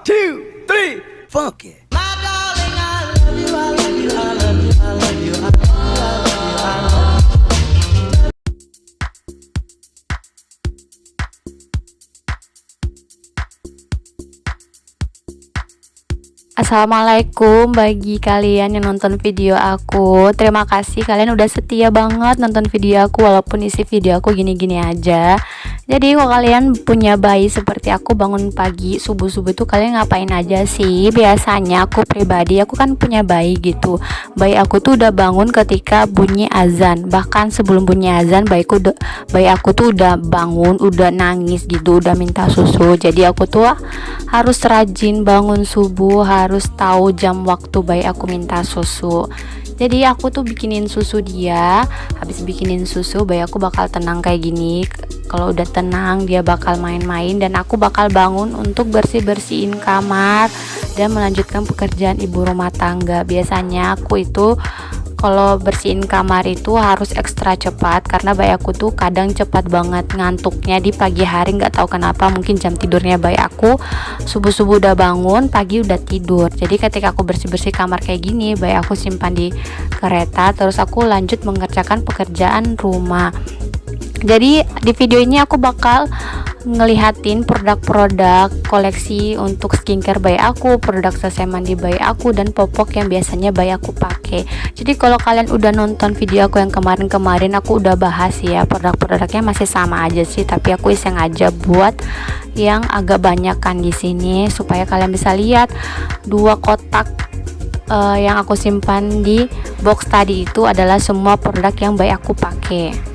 2, 3, funky. Assalamualaikum bagi kalian yang nonton video aku. Terima kasih kalian udah setia banget nonton video aku walaupun isi video aku gini-gini aja. Jadi kalau kalian punya bayi seperti aku, bangun pagi subuh-subuh tuh kalian ngapain aja sih? Biasanya aku pribadi, aku kan punya bayi gitu. Bayi aku tuh udah bangun ketika bunyi azan. Bahkan sebelum bunyi azan bayi aku tuh udah bangun, udah nangis gitu, udah minta susu. Jadi aku tuh harus rajin bangun subuh, harus tahu jam waktu bayi aku minta susu. Jadi aku tuh bikinin susu dia. Habis bikinin susu, bayi aku bakal tenang kayak gini. Kalau udah tenang, dia bakal main-main dan aku bakal bangun untuk bersih-bersihin kamar dan melanjutkan pekerjaan ibu rumah tangga. Biasanya aku itu kalau bersihin kamar itu harus ekstra cepat karena bayi aku tuh kadang cepat banget ngantuknya di pagi hari, nggak tahu kenapa, mungkin jam tidurnya bayi aku subuh-subuh udah bangun, pagi udah tidur. Jadi ketika aku bersih-bersih kamar kayak gini, bayi aku simpan di kereta, terus aku lanjut mengerjakan pekerjaan rumah. Jadi di video ini aku bakal ngelihatin produk-produk koleksi untuk skincare bayi aku, produk selesai mandi bayi aku, dan popok yang biasanya bayi aku pakai. Jadi kalau kalian udah nonton video aku yang kemarin-kemarin, aku udah bahas ya, produk-produknya masih sama aja sih, tapi aku iseng aja buat yang agak banyak kan di sini supaya kalian bisa lihat. 2 kotak yang aku simpan di box tadi itu adalah semua produk yang bayi aku pakai.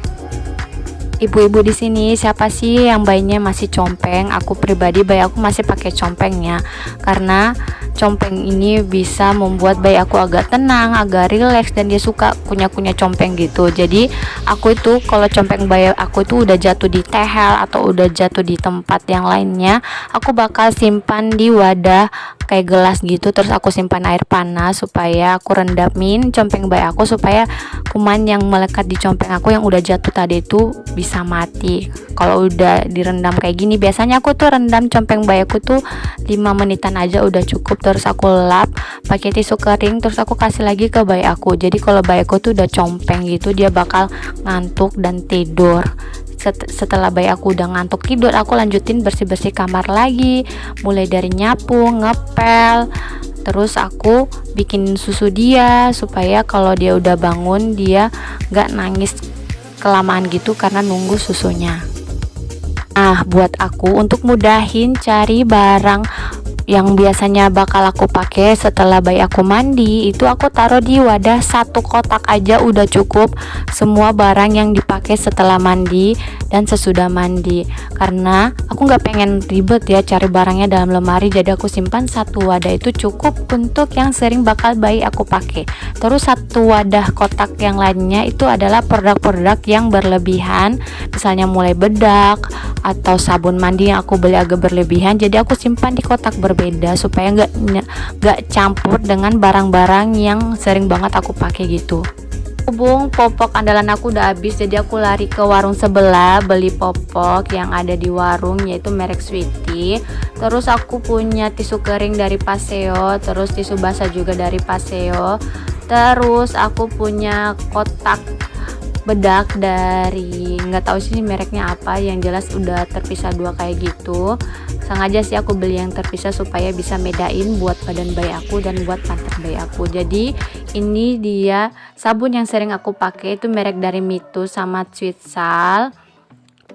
Ibu-ibu di sini siapa sih yang bayinya masih compeng? Aku pribadi bayi aku masih pakai compengnya karena compeng ini bisa membuat bayi aku agak tenang, agak rileks, dan dia suka kunyah-kunyah compeng gitu. Jadi aku itu kalau compeng bayi aku itu udah jatuh di tehel atau udah jatuh di tempat yang lainnya, aku bakal simpan di wadah kayak gelas gitu, terus aku simpan air panas supaya aku rendamin compeng bayi aku supaya kuman yang melekat di compeng aku yang udah jatuh tadi itu bisa mati. Kalau udah direndam kayak gini, biasanya aku tuh rendam compeng bayi aku tuh 5 menitan aja udah cukup, terus aku lap pakai tisu kering, terus aku kasih lagi ke bayi aku. Jadi kalau bayi aku tuh udah compeng gitu, dia bakal ngantuk dan tidur. Setelah bayi aku udah ngantuk tidur, aku lanjutin bersih-bersih kamar lagi, mulai dari nyapu, ngepel, terus aku bikin susu dia supaya kalau dia udah bangun dia nggak nangis kelamaan gitu karena nunggu susunya. Nah, buat aku untuk mudahin cari barang yang biasanya bakal aku pakai setelah bayi aku mandi, itu aku taruh di wadah 1 kotak aja udah cukup semua barang yang dipakai setelah mandi dan sesudah mandi, karena aku nggak pengen ribet ya cari barangnya dalam lemari. Jadi aku simpan 1 wadah itu cukup untuk yang sering bakal bayi aku pakai. Terus 1 wadah kotak yang lainnya itu adalah produk-produk yang berlebihan, misalnya mulai bedak atau sabun mandi yang aku beli agak berlebihan, jadi aku simpan di kotak berbeda supaya nggak campur dengan barang-barang yang sering banget aku pakai gitu. Hubung popok andalan aku udah habis, jadi aku lari ke warung sebelah beli popok yang ada di warung, yaitu merek Sweety. Terus aku punya tisu kering dari Paseo, terus tisu basah juga dari Paseo. Terus aku punya kotak bedak dari nggak tahu sih mereknya apa, yang jelas udah terpisah 2 kayak gitu. Sengaja sih aku beli yang terpisah supaya bisa bedain buat badan bayi aku dan buat pantat bayi aku. Jadi ini dia sabun yang sering aku pakai, itu merek dari Mitu sama Sweet Sal.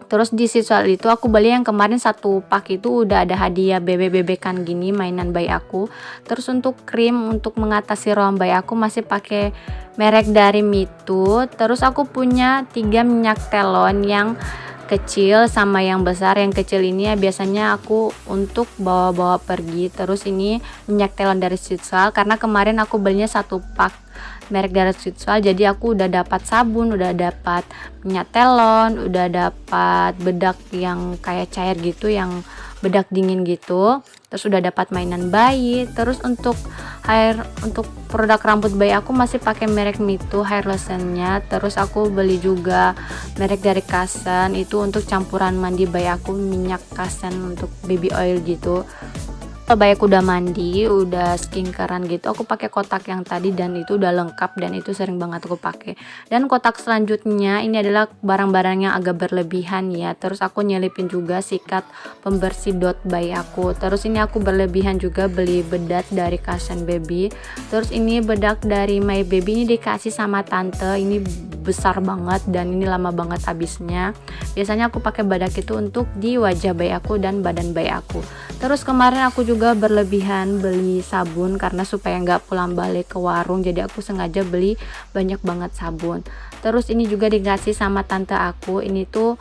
Terus di sisal itu aku beli yang kemarin 1 pak itu udah ada hadiah bebek-bebekan gini, mainan bayi aku. Terus untuk krim untuk mengatasi ruam bayi aku masih pakai merek dari Mitu. Terus aku punya 3 minyak telon, yang kecil sama yang besar. Yang kecil ini ya biasanya aku untuk bawa-bawa pergi. Terus ini minyak telon dari Sitsal karena kemarin aku belinya 1 pak merek dari Sitsal, jadi aku udah dapat sabun, udah dapat minyak telon, udah dapat bedak yang kayak cair gitu, yang bedak dingin gitu. Terus udah dapat mainan bayi. Terus untuk produk rambut bayi aku masih pakai merek Mitu hair lotionnya. Terus aku beli juga merek dari Kasen, itu untuk campuran mandi bayi aku, minyak Kasen untuk baby oil gitu. Kalau bayi aku udah mandi, udah skincarean gitu, aku pakai kotak yang tadi dan itu udah lengkap dan itu sering banget aku pakai. Dan kotak selanjutnya ini adalah barang-barang yang agak berlebihan ya. Terus aku nyelipin juga sikat pembersih dot bayi aku. Terus ini aku berlebihan juga beli bedak dari Cushion Baby. Terus ini bedak dari My Baby, ini dikasih sama tante. Ini besar banget dan ini lama banget habisnya. Biasanya aku pakai bedak itu untuk di wajah bayi aku dan badan bayi aku. Terus kemarin aku juga berlebihan beli sabun karena supaya nggak pulang balik ke warung, jadi aku sengaja beli banyak banget sabun. Terus ini juga dikasih sama tante aku, ini tuh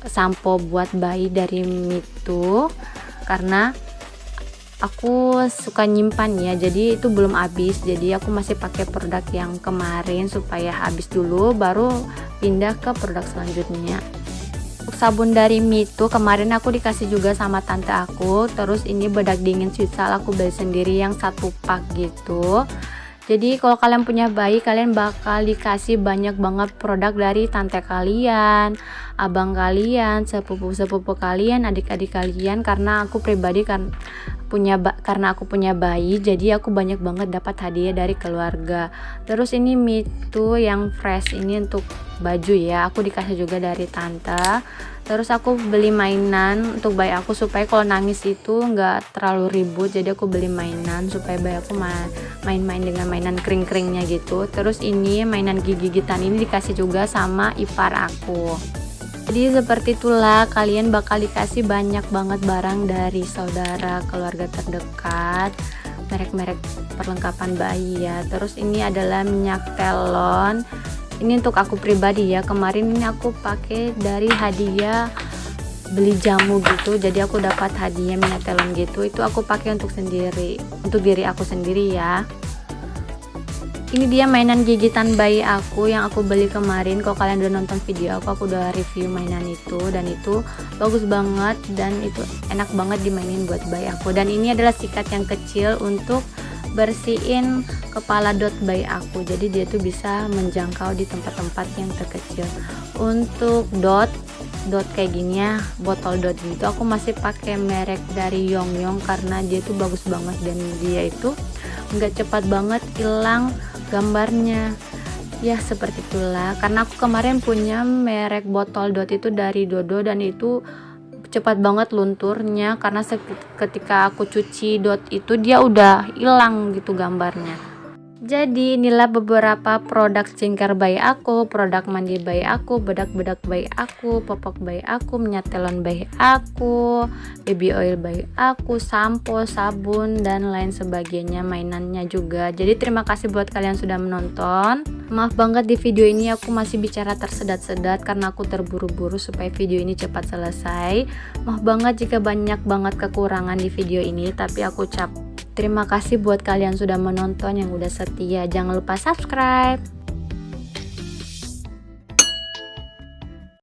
sampo buat bayi dari Mitu karena aku suka nyimpan ya, jadi itu belum habis, jadi aku masih pakai produk yang kemarin supaya habis dulu baru pindah ke produk selanjutnya. Sabun dari Mitu kemarin aku dikasih juga sama tante aku. Terus ini bedak dingin Swisal aku beli sendiri yang satu pak gitu. Jadi kalau kalian punya bayi, kalian bakal dikasih banyak banget produk dari tante kalian, abang kalian, sepupu-sepupu kalian, adik-adik kalian. Karena aku pribadi karena aku punya bayi, jadi aku banyak banget dapat hadiah dari keluarga. Terus ini Mitu yang fresh ini untuk baju ya, aku dikasih juga dari tante. Terus aku beli mainan untuk bayi aku supaya kalau nangis itu nggak terlalu ribut, jadi aku beli mainan supaya bayi aku main-main dengan mainan kering-keringnya gitu. Terus ini mainan gigi-gigitan ini dikasih juga sama ipar aku. Jadi seperti itulah, kalian bakal dikasih banyak banget barang dari saudara, keluarga terdekat, merek-merek perlengkapan bayi ya. Terus ini adalah minyak telon. Ini untuk aku pribadi ya, kemarin ini aku pakai dari hadiah beli jamu gitu, jadi aku dapat hadiah minyak telon gitu, itu aku pakai untuk diri aku sendiri ya. Ini dia mainan gigitan bayi aku yang aku beli kemarin. Kalau kalian udah nonton video aku udah review mainan itu dan itu bagus banget dan itu enak banget dimainin buat bayi aku. Dan ini adalah sikat yang kecil untuk bersihin kepala dot bayi aku, jadi dia tuh bisa menjangkau di tempat-tempat yang terkecil. Untuk dot kayak gini ya, botol dot gitu, aku masih pakai merek dari Yongyong karena dia tuh bagus banget dan dia itu nggak cepat banget hilang gambarnya ya. Seperti itulah, karena aku kemarin punya merek botol dot itu dari Dodo dan itu cepat banget lunturnya karena ketika aku cuci dot itu dia udah hilang gitu gambarnya. Jadi inilah beberapa produk skincare bayi aku, produk mandi bayi aku, bedak-bedak bayi aku, popok bayi aku, minyak telon bayi aku, baby oil bayi aku, sampo, sabun, dan lain sebagainya, mainannya juga. Jadi terima kasih buat kalian sudah menonton. Maaf banget di video ini aku masih bicara tersedat-sedat karena aku terburu-buru supaya video ini cepat selesai. Maaf banget jika banyak banget kekurangan di video ini, tapi aku terima kasih buat kalian sudah menonton, yang udah setia. Jangan lupa subscribe.